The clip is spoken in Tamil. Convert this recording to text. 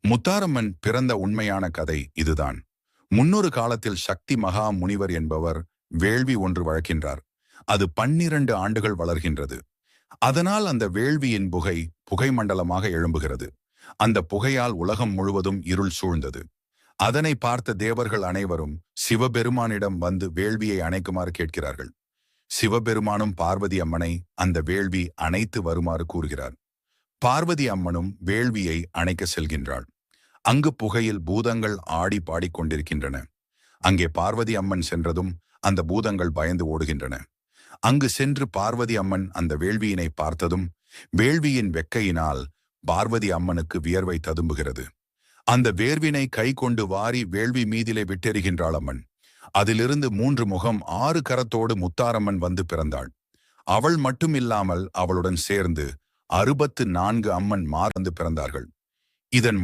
முத்தாரம்மன் பிறந்த உண்மையான கதை இதுதான். முன்னொரு காலத்தில் சக்தி மகா முனிவர் என்பவர் வேள்வி ஒன்று வளர்க்கின்றார். அது 12 ஆண்டுகள் வளர்கின்றது. அதனால் அந்த வேள்வியின் புகை மண்டலமாக எழும்புகிறது. அந்த புகையால் உலகம் முழுவதும் இருள் சூழ்ந்தது. அதனை பார்த்த தேவர்கள் அனைவரும் சிவபெருமானிடம் வந்து வேள்வியை அணைக்குமாறு கேட்கிறார்கள். சிவபெருமானும் பார்வதி அம்மனை அந்த வேள்வி அணைத்து வருமாறு கூறுகிறார். பார்வதி அம்மனும் வேள்வியை அணைக்க செல்கின்றாள். அங்கு புகையில் பூதங்கள் ஆடி பாடிக்கொண்டிருக்கின்றன. அங்கே பார்வதி அம்மன் சென்றதும் அந்த பூதங்கள் பயந்து ஓடுகின்றன. அங்கு சென்று பார்வதி அம்மன் அந்த வேள்வியினை பார்த்ததும் வேள்வியின் வெக்கையினால் பார்வதி அம்மனுக்கு வியர்வை ததும்புகிறது. அந்த வேர்வினை கை கொண்டு வாரி வேள்வி மீதிலே விட்டெறிகின்றாள் அம்மன். அதிலிருந்து 3 முகம் 6 கரத்தோடு முத்தாரம்மன் வந்து பிறந்தாள். அவள் மட்டும் இல்லாமல் அவளுடன் சேர்ந்து 64 அம்மன் மார் வந்து பிறந்தார்கள். இதன்